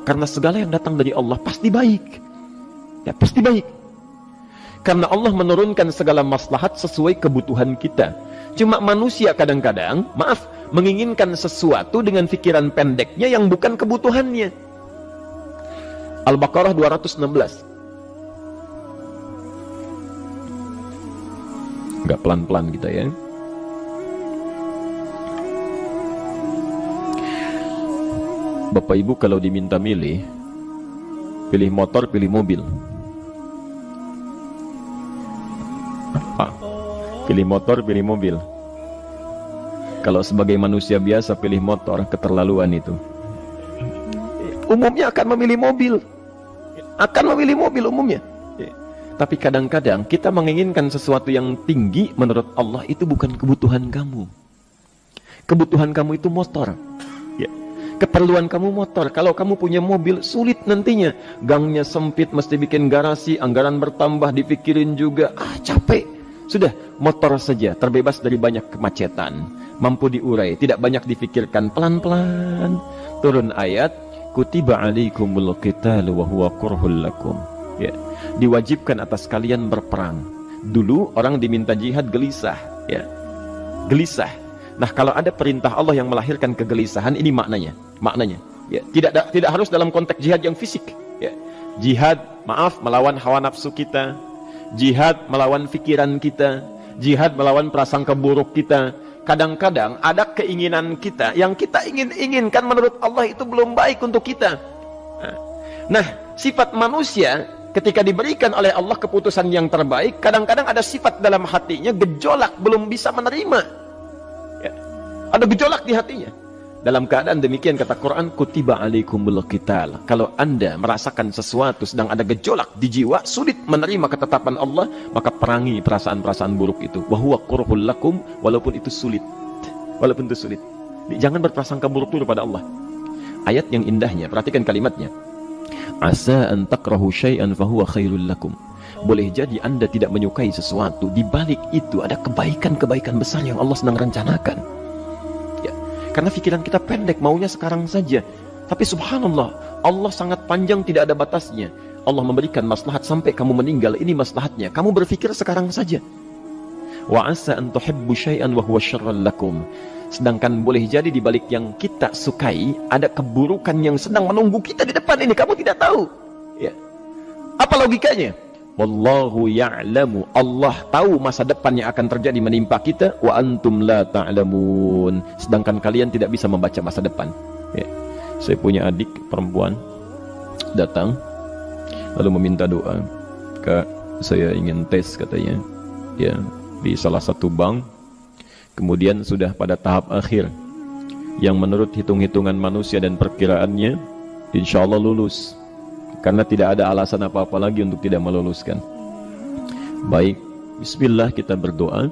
Karena segala yang datang dari Allah pasti baik. Ya, pasti baik. Karena Allah menurunkan segala maslahat sesuai kebutuhan kita. Cuma manusia kadang-kadang, menginginkan sesuatu dengan pikiran pendeknya yang bukan kebutuhannya. Al-Baqarah 216. Enggak pelan-pelan kita ya. Bapak Ibu kalau diminta milih, pilih motor, pilih mobil. Apa? Pilih motor, pilih mobil. Kalau sebagai manusia biasa pilih motor, keterlaluan itu. Umumnya akan memilih mobil. Akan memilih mobil umumnya. Tapi kadang-kadang kita menginginkan sesuatu yang tinggi, menurut Allah itu bukan kebutuhan kamu. Kebutuhan kamu itu motor. Ya. Keperluan kamu motor. Kalau kamu punya mobil, sulit nantinya. Gangnya sempit, mesti bikin garasi, anggaran bertambah, dipikirin juga. Capek. Sudah, motor saja, terbebas dari banyak kemacetan. Mampu diurai, tidak banyak difikirkan. Pelan-pelan. Turun ayat, Kutiba alaikumul qitalu wa huwa kurhul lakum. Ya. Diwajibkan atas kalian berperang. Dulu orang diminta jihad gelisah. Ya. Gelisah. Nah, kalau ada perintah Allah yang melahirkan kegelisahan, ini maknanya. Ya, tidak harus dalam konteks jihad yang fisik. Ya. Jihad, melawan hawa nafsu kita. Jihad melawan pikiran kita. Jihad melawan prasangka buruk kita. Kadang-kadang ada keinginan kita yang kita inginkan menurut Allah itu belum baik untuk kita. Nah, sifat manusia ketika diberikan oleh Allah keputusan yang terbaik, kadang-kadang ada sifat dalam hatinya gejolak, belum bisa menerima. Ya. Ada gejolak di hatinya. Dalam keadaan demikian kata Quran, Kutiba alaikumul qital. Kalau anda merasakan sesuatu sedang ada gejolak di jiwa, sulit menerima ketetapan Allah, maka perangi perasaan-perasaan buruk itu. Wa huwa kurhul lakum, walaupun itu sulit. Walaupun itu sulit. Jangan berprasangka buruk dulu pada Allah. Ayat yang indahnya, perhatikan kalimatnya. Asa an takrahu syai'an fahuwa khairul lakum. Boleh jadi anda tidak menyukai sesuatu, di balik itu ada kebaikan-kebaikan besar yang Allah sedang rencanakan. Ya, karena pikiran kita pendek, maunya sekarang saja. Tapi subhanallah, Allah sangat panjang, tidak ada batasnya. Allah memberikan maslahat sampai kamu meninggal, ini maslahatnya. Kamu berpikir sekarang saja. Wa asa an tuhibbu syai'an wa huwa syarrul lakum. Sedangkan boleh jadi di balik yang kita sukai ada keburukan yang sedang menunggu kita di depan ini, kamu tidak tahu. Ya. Apa logikanya? Wallahu ya'lamu. Allah tahu masa depan yang akan terjadi menimpa kita, wa antum la ta'lamun. Sedangkan kalian tidak bisa membaca masa depan. Ya. Saya punya adik perempuan datang lalu meminta doa. Kak, saya ingin tes katanya. Ya, di salah satu bank. Kemudian sudah pada tahap akhir yang menurut hitung-hitungan manusia dan perkiraannya insya Allah lulus, karena tidak ada alasan apa-apa lagi untuk tidak meluluskan. Baik, bismillah kita berdoa.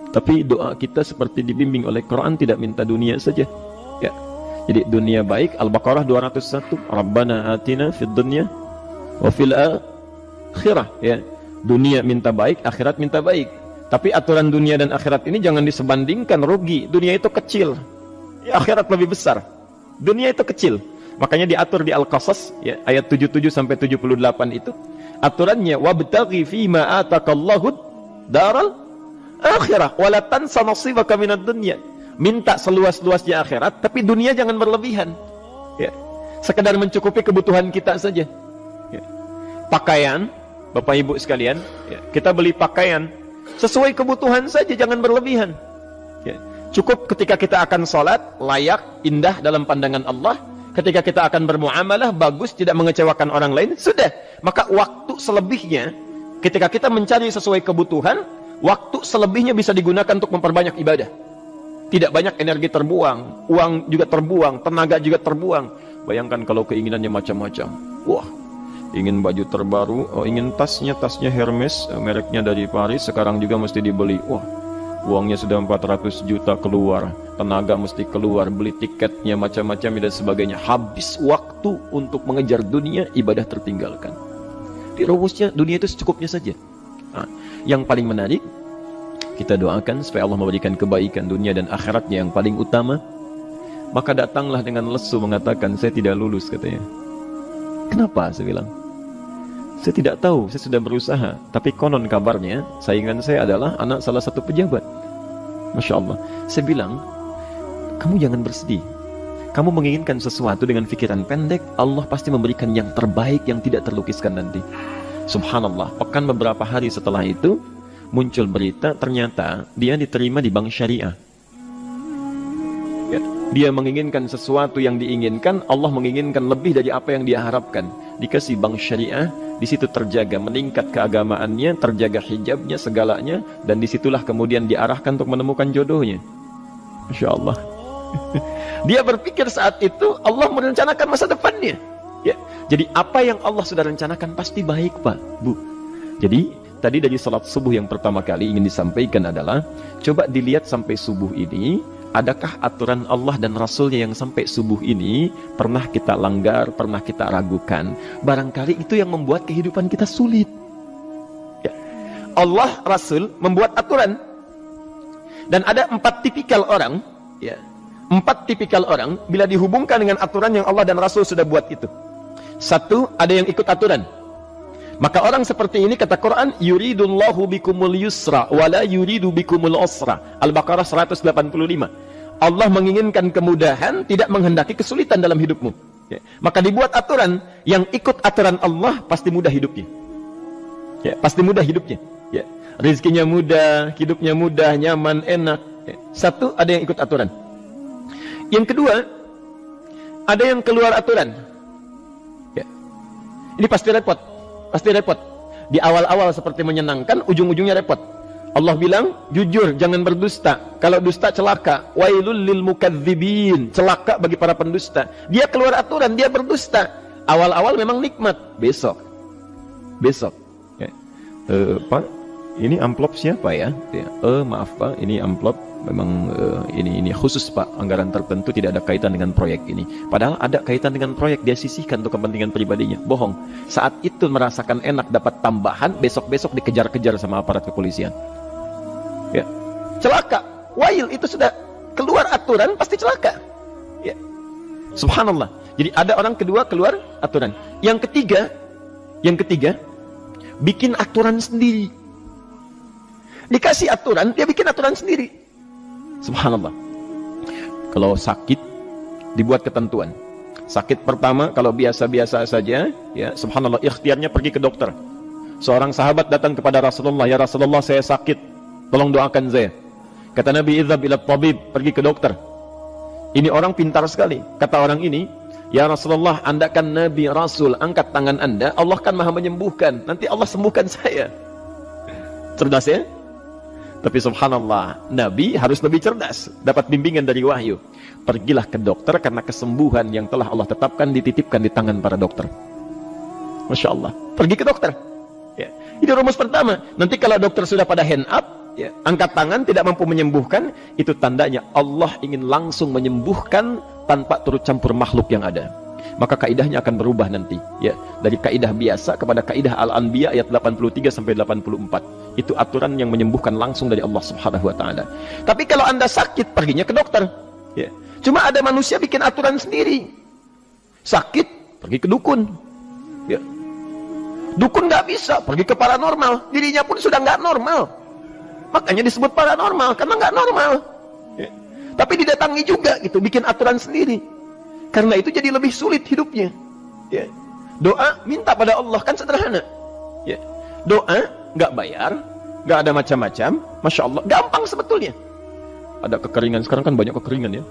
Tapi doa kita seperti dibimbing oleh Quran, tidak minta dunia saja. Ya. Jadi dunia baik, Al-Baqarah 201, Rabbana atina fid dunya wa fil akhirah. Ya. Dunia minta baik, akhirat minta baik. Tapi aturan dunia dan akhirat ini jangan disebandingkan, rugi. Dunia itu kecil, ya, akhirat lebih besar. Dunia itu kecil. Makanya diatur di Al-Qasas ya, ayat 77 sampai 78 itu. Aturannya wabtaghi fima atakallahu daral akhirah wa la tansa nasibaka minad dunya. Minta seluas-luasnya akhirat, tapi dunia jangan berlebihan. Ya. Sekedar mencukupi kebutuhan kita saja. Ya. Pakaian, Bapak Ibu sekalian, ya, kita beli pakaian sesuai kebutuhan saja, jangan berlebihan. Ya. Cukup ketika kita akan sholat, layak, indah dalam pandangan Allah. Ketika kita akan bermuamalah, bagus, tidak mengecewakan orang lain, sudah. Maka waktu selebihnya, ketika kita mencari sesuai kebutuhan, waktu selebihnya bisa digunakan untuk memperbanyak ibadah. Tidak banyak energi terbuang, uang juga terbuang, tenaga juga terbuang. Bayangkan kalau keinginannya macam-macam. Wah, ingin baju terbaru, ingin tasnya Hermes, mereknya dari Paris, sekarang juga mesti dibeli. Wah, uangnya sudah 400 juta keluar, tenaga mesti keluar, beli tiketnya macam-macam dan sebagainya. Habis waktu untuk mengejar dunia, ibadah tertinggalkan. Di rumusnya dunia itu secukupnya saja. Nah, yang paling menarik, kita doakan supaya Allah memberikan kebaikan dunia dan akhiratnya yang paling utama. Maka datanglah dengan lesu mengatakan, saya tidak lulus katanya. Kenapa? Saya bilang, saya tidak tahu, saya sudah berusaha. Tapi konon kabarnya, saingan saya adalah anak salah satu pejabat. Masya Allah. Saya bilang, kamu jangan bersedih. Kamu menginginkan sesuatu dengan pikiran pendek, Allah pasti memberikan yang terbaik yang tidak terlukiskan nanti. Subhanallah, pekan beberapa hari setelah itu, muncul berita, ternyata dia diterima di bank syariah. Ya, dia menginginkan sesuatu yang diinginkan, Allah menginginkan lebih dari apa yang dia harapkan. Dikasih bank syariah, di situ terjaga, meningkat keagamaannya, terjaga hijabnya, segalanya, dan disitulah kemudian diarahkan untuk menemukan jodohnya. Masya Allah. Dia berpikir saat itu Allah merencanakan masa depannya. Ya, jadi apa yang Allah sudah rencanakan pasti baik, Pak, Bu. Jadi tadi dari salat subuh yang pertama kali ingin disampaikan adalah, coba dilihat sampai subuh ini, adakah aturan Allah dan Rasulnya yang sampai subuh ini pernah kita langgar, pernah kita ragukan? Barangkali itu yang membuat kehidupan kita sulit. Ya. Allah, Rasul membuat aturan. Dan ada 4 tipikal orang, ya, 4 tipikal orang bila dihubungkan dengan aturan yang Allah dan Rasul sudah buat itu. 1, ada yang ikut aturan. Maka orang seperti ini, kata Quran, yuridullahu bikumul yusra wala yuridu bikumul usra. Al-Baqarah 185. Allah menginginkan kemudahan, tidak menghendaki kesulitan dalam hidupmu. Ya. Maka dibuat aturan, yang ikut aturan Allah pasti mudah hidupnya. Ya, pasti mudah hidupnya. Ya. Rizkinya mudah, hidupnya mudah, nyaman, enak. Ya. 1, ada yang ikut aturan. Yang kedua, ada yang keluar aturan. Ya. Ini pasti repot. Pasti repot. Di awal-awal seperti menyenangkan, ujung-ujungnya repot. Allah bilang, jujur, jangan berdusta. Kalau dusta celaka. Wailul lil mukadzibin. Celaka bagi para pendusta. Dia keluar aturan, dia berdusta. Awal-awal memang nikmat. Besok. Ya. Pak, ini amplop siapa ya? Ya. Maaf Pak, ini amplop memang ini khusus Pak, anggaran tertentu, tidak ada kaitan dengan proyek ini. Padahal ada kaitan dengan proyek, dia sisihkan untuk kepentingan pribadinya. Bohong. Saat itu merasakan enak dapat tambahan, besok-besok dikejar-kejar sama aparat kepolisian. Ya. Celaka. Wail, itu sudah keluar aturan, pasti celaka. Ya. Subhanallah. Jadi ada orang kedua keluar aturan. Yang ketiga bikin aturan sendiri. Dikasih aturan, dia bikin aturan sendiri. Subhanallah. Kalau sakit, dibuat ketentuan. Sakit pertama, kalau biasa-biasa saja, ya, subhanallah, ikhtiarnya pergi ke dokter. Seorang sahabat datang kepada Rasulullah, ya Rasulullah, saya sakit, tolong doakan saya. Kata Nabi, idhab ila tabib, pergi ke dokter. Ini orang pintar sekali. Kata orang ini, ya Rasulullah, Anda kan Nabi Rasul, angkat tangan Anda, Allah kan maha menyembuhkan, nanti Allah sembuhkan saya. Cerdas ya? Tapi subhanallah, Nabi harus lebih cerdas, dapat bimbingan dari wahyu. Pergilah ke dokter, karena kesembuhan yang telah Allah tetapkan dititipkan di tangan para dokter. Masya Allah, pergi ke dokter. Ya. Itu rumus pertama. Nanti kalau dokter sudah pada hand up, ya, angkat tangan, tidak mampu menyembuhkan, itu tandanya Allah ingin langsung menyembuhkan tanpa turut campur makhluk yang ada. Maka kaidahnya akan berubah nanti, ya, dari kaidah biasa kepada kaidah Al-Anbiya ayat 83 sampai 84. Itu aturan yang menyembuhkan langsung dari Allah Subhanahu wa taala. Tapi kalau Anda sakit, perginya ke dokter. Ya. Cuma ada manusia bikin aturan sendiri. Sakit, pergi ke dukun. Ya. Dukun nggak bisa, pergi ke paranormal. Dirinya pun sudah nggak normal. Makanya disebut paranormal, karena nggak normal. Ya. Tapi didatangi juga gitu, bikin aturan sendiri. Karena itu jadi lebih sulit hidupnya. Ya. Doa, minta pada Allah, kan sederhana. Ya. Doa, nggak bayar, nggak ada macam-macam, Masya Allah, gampang sebetulnya. Ada kekeringan, sekarang kan banyak kekeringan ya.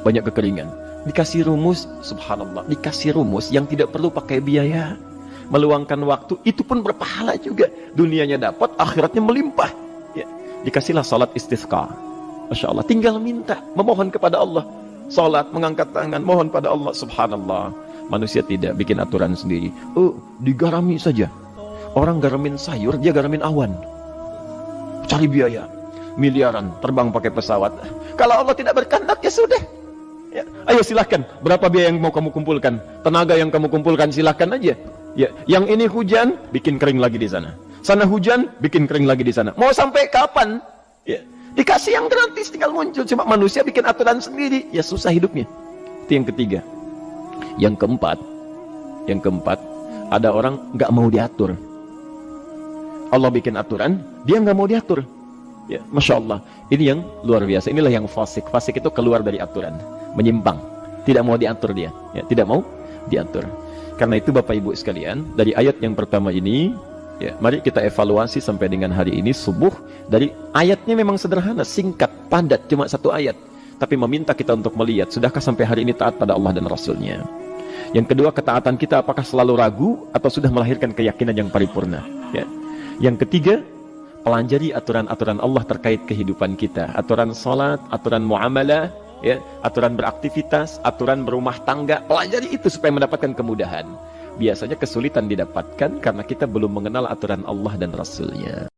Banyak kekeringan. Dikasih rumus, subhanallah, dikasih rumus yang tidak perlu pakai biaya. Meluangkan waktu, itu pun berpahala juga. Dunianya dapat, akhiratnya melimpah. Ya. Dikasihlah salat istisqa. Masya Allah, tinggal minta, memohon kepada Allah. Salat, mengangkat tangan, mohon pada Allah. Subhanallah. Manusia tidak bikin aturan sendiri. Digarami saja. Orang garamin sayur, dia garamin awan. Cari biaya miliaran, terbang pakai pesawat. Kalau Allah tidak berkehendak, ya sudah. Ya. Ayo silahkan, berapa biaya yang mau kamu kumpulkan, tenaga yang kamu kumpulkan, silahkan aja. Ya. Yang ini hujan, bikin kering lagi di sana. Sana hujan, bikin kering lagi di sana. Mau sampai kapan? Ya. Dikasih yang gratis tinggal muncul. Cuma manusia bikin aturan sendiri, ya susah hidupnya. Itu yang ketiga. Yang keempat, ada orang nggak mau diatur. Allah bikin aturan, dia nggak mau diatur. Ya, Masya Allah. Ini yang luar biasa. Inilah yang fasik. Fasik itu keluar dari aturan, menyimpang, tidak mau diatur dia. Ya, tidak mau diatur. Karena itu Bapak Ibu sekalian, dari ayat yang pertama ini, ya, mari kita evaluasi sampai dengan hari ini subuh. Dari ayatnya memang sederhana, singkat, padat, cuma satu ayat. Tapi meminta kita untuk melihat, sudahkah sampai hari ini taat pada Allah dan Rasulnya. Yang kedua, ketaatan kita apakah selalu ragu atau sudah melahirkan keyakinan yang paripurna. Ya. Yang ketiga, pelajari aturan-aturan Allah terkait kehidupan kita. Aturan sholat, aturan muamalah, ya, aturan beraktivitas, aturan berumah tangga. Pelajari itu supaya mendapatkan kemudahan. Biasanya kesulitan didapatkan karena kita belum mengenal aturan Allah dan Rasulnya.